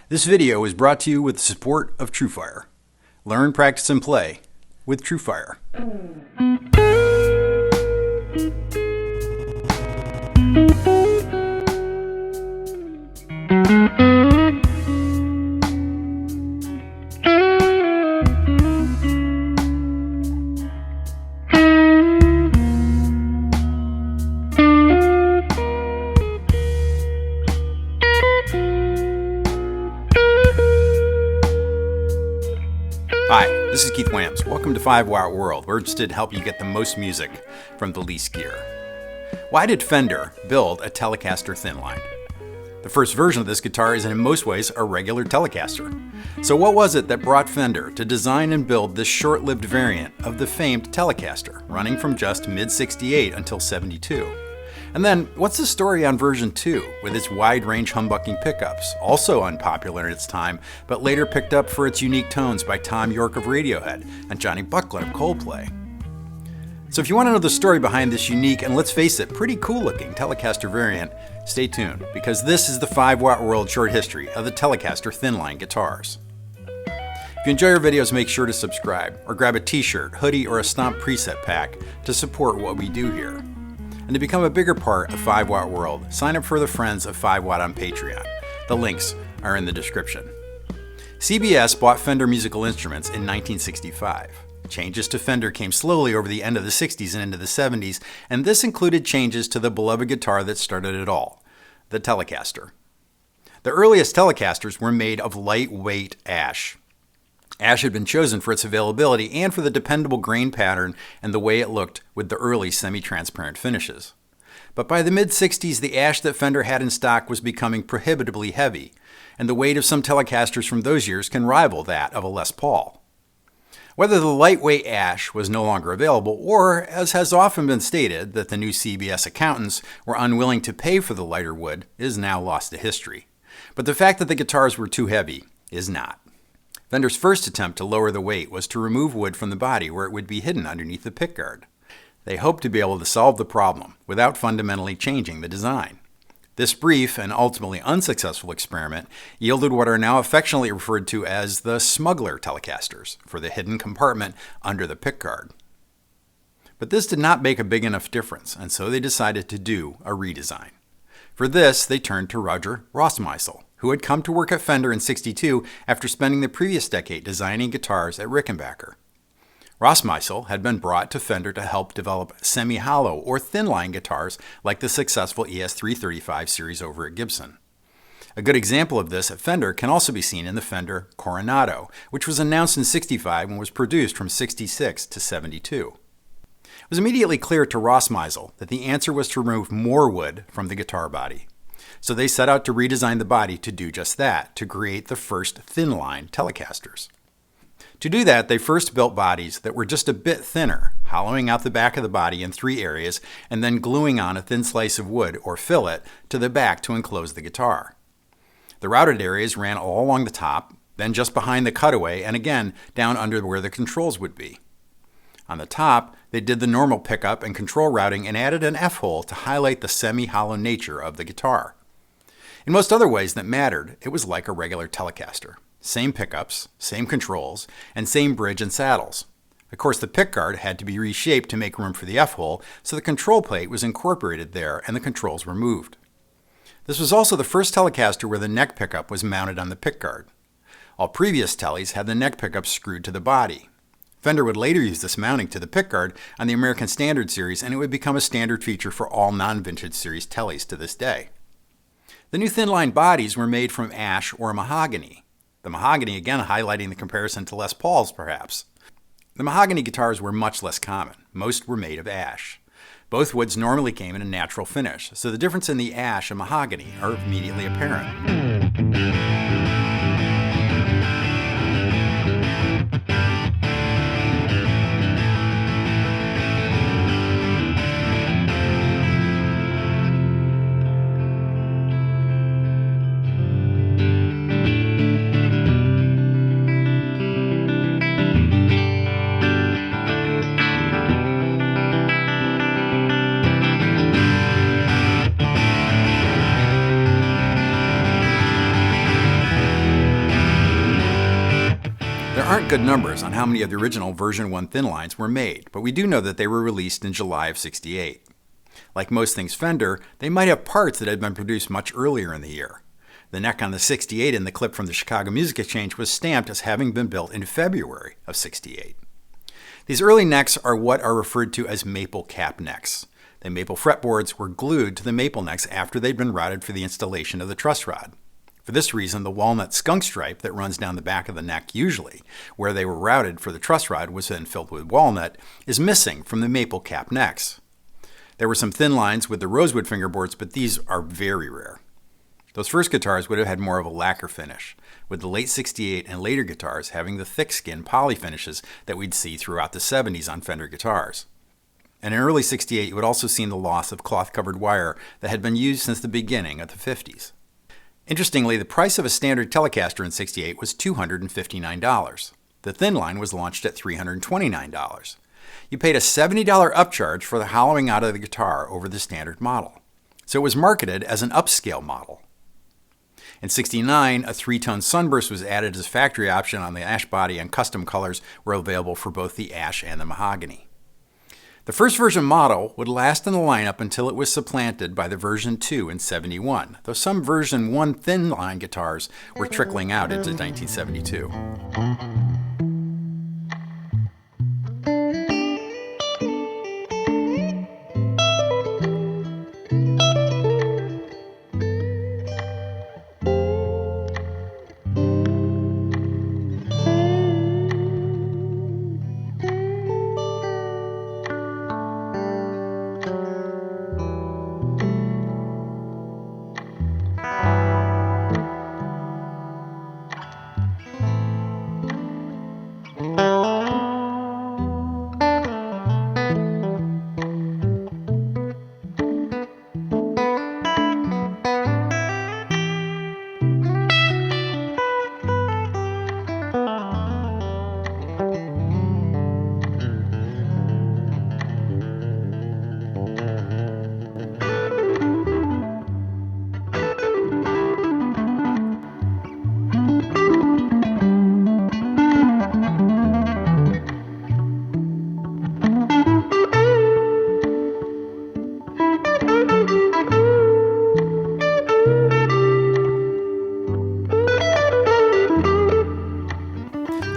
This video is brought to you with the support of TrueFire. Learn, practice, and play with TrueFire. Hi, this is Keith Wams. Welcome to 5-Watt World. We're interested to help you get the most music from the least gear. Why did Fender build a Telecaster Thinline? The first version of this guitar is in most ways a regular Telecaster. So what was it that brought Fender to design and build this short-lived variant of the famed Telecaster, running from just mid-68 until 72? And then, what's the story on version 2, with its wide-range humbucking pickups, also unpopular in its time, but later picked up for its unique tones by Tom York of Radiohead and Johnny Buckland of Coldplay? So if you want to know the story behind this unique, and let's face it, pretty cool-looking Telecaster variant, stay tuned, because this is the 5-Watt World short history of the Telecaster Thinline guitars. If you enjoy our videos, make sure to subscribe, or grab a t-shirt, hoodie, or a Stomp preset pack to support what we do here. And to become a bigger part of 5-Watt World, sign up for the Friends of 5-Watt on Patreon. The links are in the description. CBS bought Fender Musical Instruments in 1965. Changes to Fender came slowly over the end of the 60s and into the 70s, and this included changes to the beloved guitar that started it all, the Telecaster. The earliest Telecasters were made of lightweight ash. Ash had been chosen for its availability and for the dependable grain pattern and the way it looked with the early semi-transparent finishes. But by the mid-60s, the ash that Fender had in stock was becoming prohibitively heavy, and the weight of some Telecasters from those years can rival that of a Les Paul. Whether the lightweight ash was no longer available, or, as has often been stated, that the new CBS accountants were unwilling to pay for the lighter wood, is now lost to history. But the fact that the guitars were too heavy is not. Fender's first attempt to lower the weight was to remove wood from the body where it would be hidden underneath the pickguard. They hoped to be able to solve the problem without fundamentally changing the design. This brief and ultimately unsuccessful experiment yielded what are now affectionately referred to as the smuggler Telecasters for the hidden compartment under the pickguard. But this did not make a big enough difference, and so they decided to do a redesign. For this, they turned to Roger Rossmeisel, who had come to work at Fender in '62 after spending the previous decade designing guitars at Rickenbacker. Rossmeisel had been brought to Fender to help develop semi-hollow or thin-line guitars like the successful ES335 series over at Gibson. A good example of this at Fender can also be seen in the Fender Coronado, which was announced in '65 and was produced from '66 to '72. It was immediately clear to Rossmeisel that the answer was to remove more wood from the guitar body. So they set out to redesign the body to do just that, to create the first thin-line Telecasters. To do that, they first built bodies that were just a bit thinner, hollowing out the back of the body in 3 areas and then gluing on a thin slice of wood, or fillet, to the back to enclose the guitar. The routed areas ran all along the top, then just behind the cutaway, and again down under where the controls would be. On the top, they did the normal pickup and control routing and added an F-hole to highlight the semi-hollow nature of the guitar. In most other ways that mattered, it was like a regular Telecaster. Same pickups, same controls, and same bridge and saddles. Of course, the pickguard had to be reshaped to make room for the F-hole, so the control plate was incorporated there and the controls were moved. This was also the first Telecaster where the neck pickup was mounted on the pickguard. All previous Teles had the neck pickup screwed to the body. Fender would later use this mounting to the pickguard on the American Standard series, and it would become a standard feature for all non-vintage series Teles to this day. The new thin-line bodies were made from ash or mahogany. The mahogany again highlighting the comparison to Les Pauls, perhaps. The mahogany guitars were much less common. Most were made of ash. Both woods normally came in a natural finish, so the difference in the ash and mahogany are immediately apparent. aren't good numbers on how many of the original version 1 Thinlines were made, but we do know that they were released in July of '68. Like most things Fender, they might have parts that had been produced much earlier in the year. The neck on the '68 in the clip from the Chicago Music Exchange was stamped as having been built in February of '68. These early necks are what are referred to as maple cap necks. The maple fretboards were glued to the maple necks after they'd been routed for the installation of the truss rod. For this reason, the walnut skunk stripe that runs down the back of the neck usually, where they were routed for the truss rod was then filled with walnut, is missing from the maple cap necks. There were some thin lines with the rosewood fingerboards, but these are very rare. Those first guitars would have had more of a lacquer finish, with the late '68 and later guitars having the thick skin poly finishes that we'd see throughout the '70s on Fender guitars. And in early '68, you would also see the loss of cloth-covered wire that had been used since the beginning of the '50s. Interestingly, the price of a standard Telecaster in '68 was $259. The Thinline was launched at $329. You paid a $70 upcharge for the hollowing out of the guitar over the standard model. So it was marketed as an upscale model. In '69, a 3-tone sunburst was added as a factory option on the ash body, and custom colors were available for both the ash and the mahogany. The first version model would last in the lineup until it was supplanted by the version 2 in '71, though some version 1 Thinline guitars were trickling out into 1972.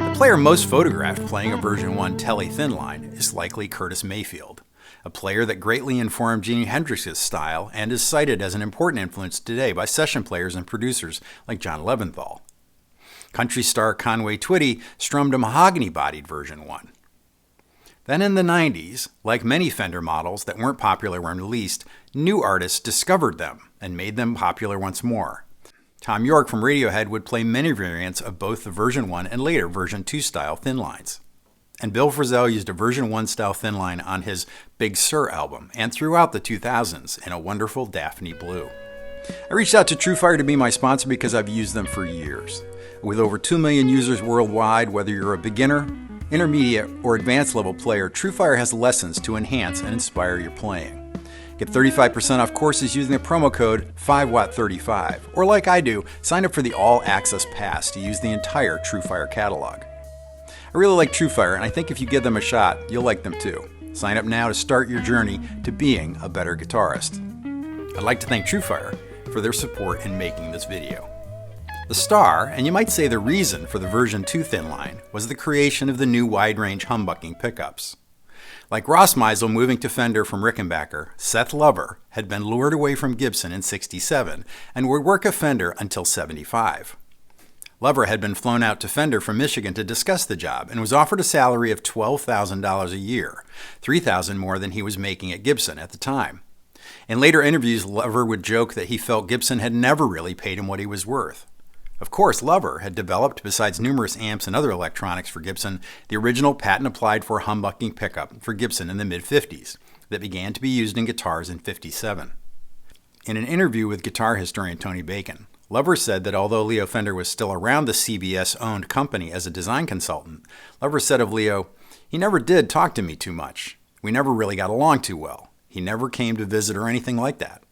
The player most photographed playing a version 1 Tele Thinline is likely Curtis Mayfield, a player that greatly informed Jimi Hendrix's style and is cited as an important influence today by session players and producers like John Leventhal. Country star Conway Twitty strummed a mahogany-bodied version 1. Then in the '90s, like many Fender models that weren't popular when released, new artists discovered them and made them popular once more. Tom York from Radiohead would play many variants of both the version 1 and later version 2 style Thinlines. And Bill Frisell used a version 1 style Thinline on his Big Sur album and throughout the 2000s in a wonderful Daphne blue. I reached out to TrueFire to be my sponsor because I've used them for years. With over 2 million users worldwide, whether you're a beginner, intermediate, or advanced level player, TrueFire has lessons to enhance and inspire your playing. Get 35% off courses using the promo code 5watt35, or like I do, sign up for the All Access Pass to use the entire TrueFire catalog. I really like TrueFire, and I think if you give them a shot, you'll like them too. Sign up now to start your journey to being a better guitarist. I'd like to thank TrueFire for their support in making this video. The star, and you might say the reason for the version 2 Thinline, was the creation of the new wide-range humbucking pickups. Like Ross Meisel moving to Fender from Rickenbacker, Seth Lover had been lured away from Gibson in '67 and would work at Fender until '75. Lover had been flown out to Fender from Michigan to discuss the job and was offered a salary of $12,000 a year, $3,000 more than he was making at Gibson at the time. In later interviews, Lover would joke that he felt Gibson had never really paid him what he was worth. Of course, Lover had developed, besides numerous amps and other electronics for Gibson, the original patent-applied-for humbucking pickup for Gibson in the mid-'50s that began to be used in guitars in '57. In an interview with guitar historian Tony Bacon, Lover said that although Leo Fender was still around the CBS-owned company as a design consultant, Lover said of Leo, "He never did talk to me too much. We never really got along too well. He never came to visit or anything like that."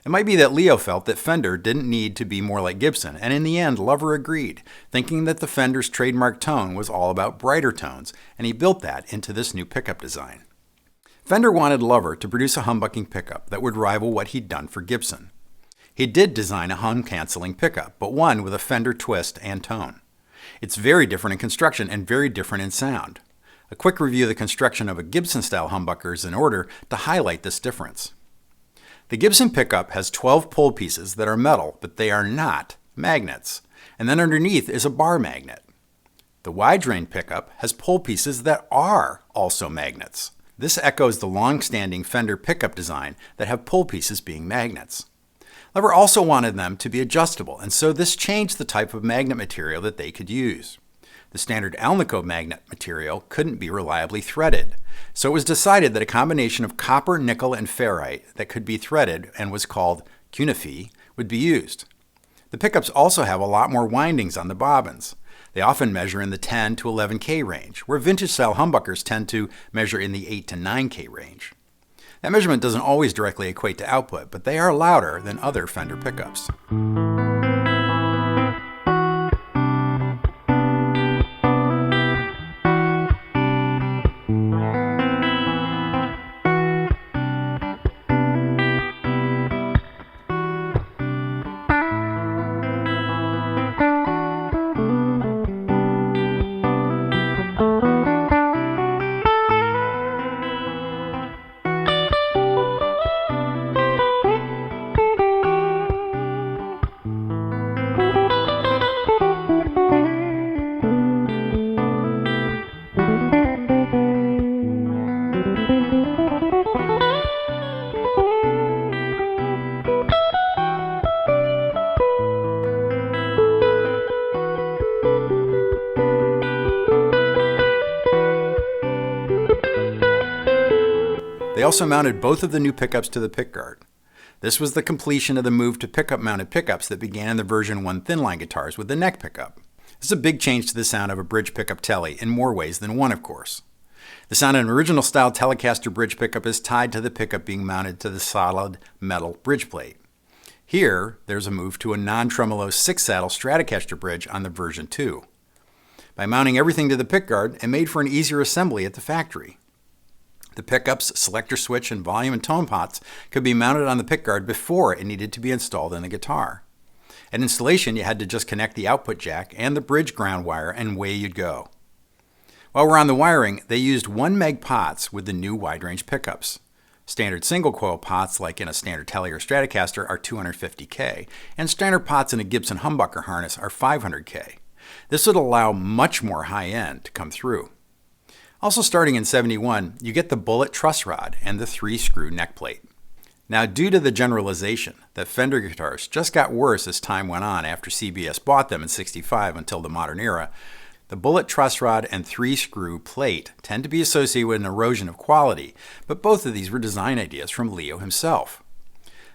It might be that Leo felt that Fender didn't need to be more like Gibson, and in the end, Lover agreed, thinking that the Fender's trademark tone was all about brighter tones, and he built that into this new pickup design. Fender wanted Lover to produce a humbucking pickup that would rival what he'd done for Gibson. He did design a hum-canceling pickup, but one with a Fender twist and tone. It's very different in construction and very different in sound. A quick review of the construction of a Gibson-style humbucker is in order to highlight this difference. The Gibson pickup has 12 pull pieces that are metal, but they are not magnets, and then underneath is a bar magnet. The wide-range pickup has pull pieces that are also magnets. This echoes the long-standing Fender pickup design that have pull pieces being magnets. Lover also wanted them to be adjustable, and so this changed the type of magnet material that they could use. The standard Alnico magnet material couldn't be reliably threaded, so it was decided that a combination of copper, nickel, and ferrite that could be threaded and was called cuneife would be used. The pickups also have a lot more windings on the bobbins. They often measure in the 10 to 11K range, where vintage-style humbuckers tend to measure in the 8 to 9K range. That measurement doesn't always directly equate to output, but they are louder than other Fender pickups. They also mounted both of the new pickups to the pickguard. This was the completion of the move to pickup-mounted pickups that began in the version 1 Thinline guitars with the neck pickup. This is a big change to the sound of a bridge pickup Tele in more ways than one, of course. The sound of an original-style Telecaster bridge pickup is tied to the pickup being mounted to the solid metal bridge plate. Here, there's a move to a non-tremolo 6-saddle Stratocaster bridge on the version 2. By mounting everything to the pickguard, it made for an easier assembly at the factory. The pickups, selector switch, and volume and tone pots could be mounted on the pickguard before it needed to be installed in the guitar. At installation, you had to just connect the output jack and the bridge ground wire, and away you'd go. While we're on the wiring, they used 1 meg pots with the new wide-range pickups. Standard single-coil pots, like in a standard Tele or Stratocaster, are 250K, and standard pots in a Gibson humbucker harness are 500K. This would allow much more high-end to come through. Also starting in '71, you get the bullet truss rod and the 3-screw neck plate. Now, due to the generalization that Fender guitars just got worse as time went on after CBS bought them in '65 until the modern era, the bullet truss rod and 3-screw plate tend to be associated with an erosion of quality, but both of these were design ideas from Leo himself.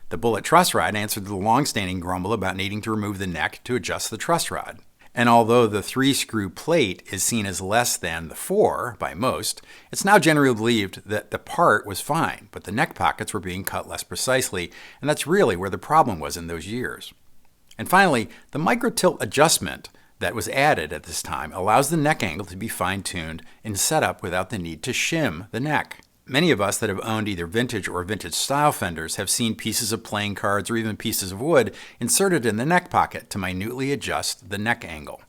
The bullet truss rod answered the long-standing grumble about needing to remove the neck to adjust the truss rod. And although the 3-screw plate is seen as less than the 4 by most, it's now generally believed that the part was fine, but the neck pockets were being cut less precisely, and that's really where the problem was in those years. And finally, the micro-tilt adjustment that was added at this time allows the neck angle to be fine-tuned in setup without the need to shim the neck. Many of us that have owned either vintage or vintage-style Fenders have seen pieces of playing cards or even pieces of wood inserted in the neck pocket to minutely adjust the neck angle.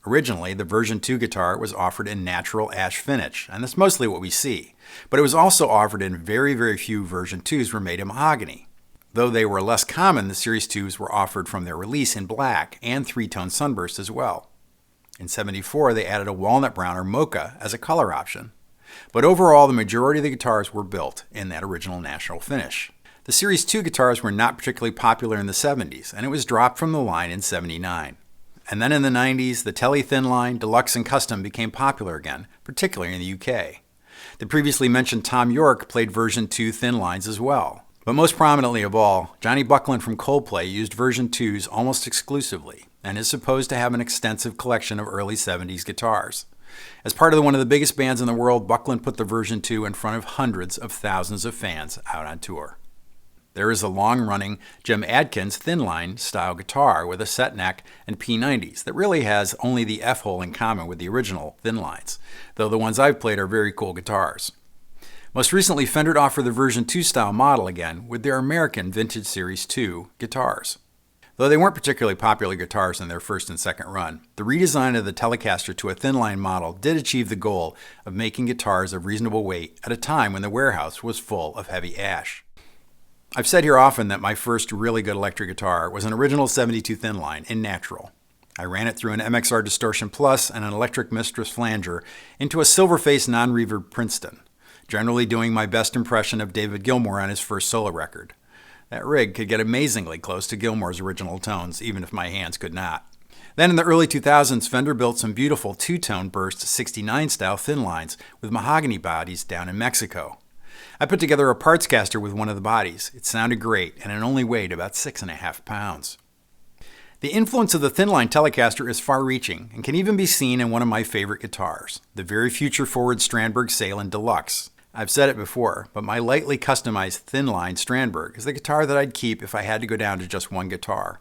Originally, the version 2 guitar was offered in natural ash finish, and that's mostly what we see, but it was also offered in very few version 2s were made in mahogany. Though they were less common, the Series 2s were offered from their release in black and 3-tone sunburst as well. In '74, they added a walnut brown or mocha as a color option. But overall, the majority of the guitars were built in that original natural finish. The Series 2 guitars were not particularly popular in the '70s, and it was dropped from the line in '79. And then in the '90s, the Tele Thinline, Deluxe, and Custom became popular again, particularly in the UK. The previously mentioned Tom York played version 2 Thinlines as well. But most prominently of all, Johnny Buckland from Coldplay used version 2s almost exclusively, and is supposed to have an extensive collection of early '70s guitars. As part of one of the biggest bands in the world, Buckland put the version 2 in front of hundreds of thousands of fans out on tour. There is a long-running Jim Adkins Thinline style guitar with a set neck and P90s that really has only the F-hole in common with the original Thinlines, though the ones I've played are very cool guitars. Most recently, Fender offered the version 2 style model again with their American Vintage Series 2 guitars. Though they weren't particularly popular guitars in their first and second run, the redesign of the Telecaster to a Thinline model did achieve the goal of making guitars of reasonable weight at a time when the warehouse was full of heavy ash. I've said here often that my first really good electric guitar was an original 72 Thinline in natural. I ran it through an MXR Distortion Plus and an Electric Mistress flanger into a silver-face non-reverb Princeton, generally doing my best impression of David Gilmour on his first solo record. That rig could get amazingly close to Gilmour's original tones, even if my hands could not. Then in the early 2000s, Fender built some beautiful two-tone burst 69 style Thinlines with mahogany bodies down in Mexico. I put together a parts caster with one of the bodies. It sounded great, and it only weighed about 6.5 pounds. The influence of the Thinline Telecaster is far-reaching and can even be seen in one of my favorite guitars, the very future-forward Strandberg Salem Deluxe. I've said it before, but my lightly customized Thinline Strandberg is the guitar that I'd keep if I had to go down to just one guitar.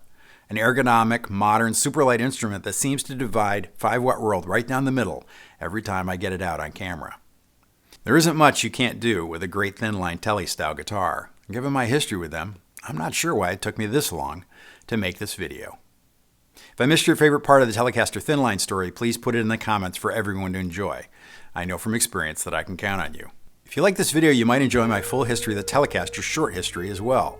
An ergonomic, modern, super light instrument that seems to divide 5-watt world right down the middle every time I get it out on camera. There isn't much you can't do with a great Thinline Tele style guitar. Given my history with them, I'm not sure why it took me this long to make this video. If I missed your favorite part of the Telecaster Thinline story, please put it in the comments for everyone to enjoy. I know from experience that I can count on you. If you like this video, you might enjoy my full history of the Telecaster short history as well.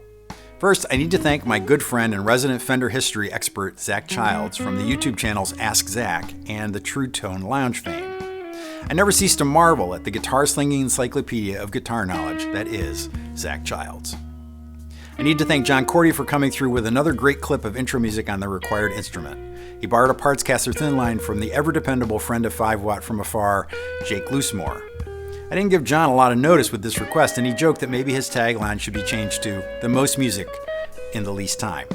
First, I need to thank my good friend and resident Fender history expert, Zach Childs, from the YouTube channels Ask Zach and the True Tone Lounge fame. I never cease to marvel at the guitar-slinging encyclopedia of guitar knowledge that is Zach Childs. I need to thank John Cordy for coming through with another great clip of intro music on the required instrument. He borrowed a Partscaster Thinline from the ever-dependable friend of 5-watt from afar, Jake Loosemore. I didn't give John a lot of notice with this request, and he joked that maybe his tagline should be changed to "the most music in the least time."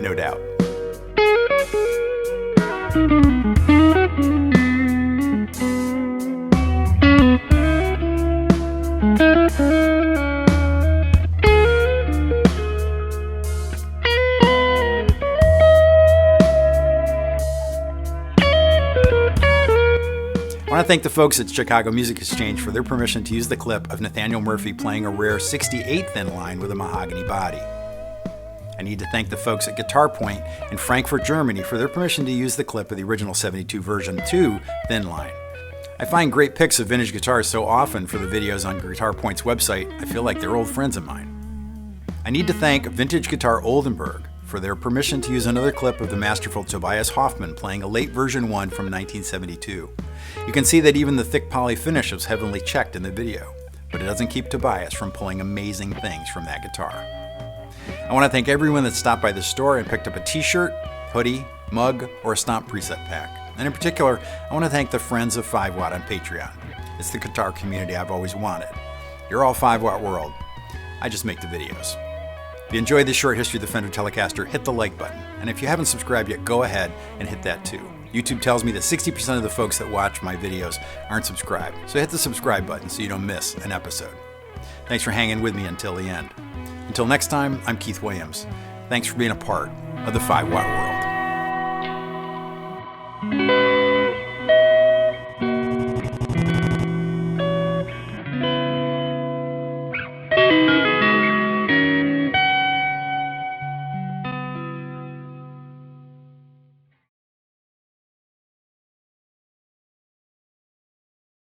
No doubt. I want to thank the folks at Chicago Music Exchange for their permission to use the clip of Nathaniel Murphy playing a rare 68 Thinline with a mahogany body. I need to thank the folks at Guitar Point in Frankfurt, Germany for their permission to use the clip of the original 72 version 2 Thinline. I find great pics of vintage guitars so often for the videos on Guitar Point's website, I feel like they're old friends of mine. I need to thank Vintage Guitar Oldenburg for their permission to use another clip of the masterful Tobias Hoffman playing a late version 1 from 1972. You can see that even the thick poly finish was heavily checked in the video, but it doesn't keep Tobias from pulling amazing things from that guitar. I want to thank everyone that stopped by the store and picked up a t-shirt, hoodie, mug, or a Stomp preset pack. And in particular, I want to thank the friends of 5-watt on Patreon. It's the guitar community I've always wanted. You're all 5-watt world. I just make the videos. If you enjoyed this short history of the Fender Telecaster, hit the like button. And if you haven't subscribed yet, go ahead and hit that too. YouTube tells me that 60% of the folks that watch my videos aren't subscribed, so hit the subscribe button so you don't miss an episode. Thanks for hanging with me until the end. Until next time, I'm Keith Williams. Thanks for being a part of the 5-watt world.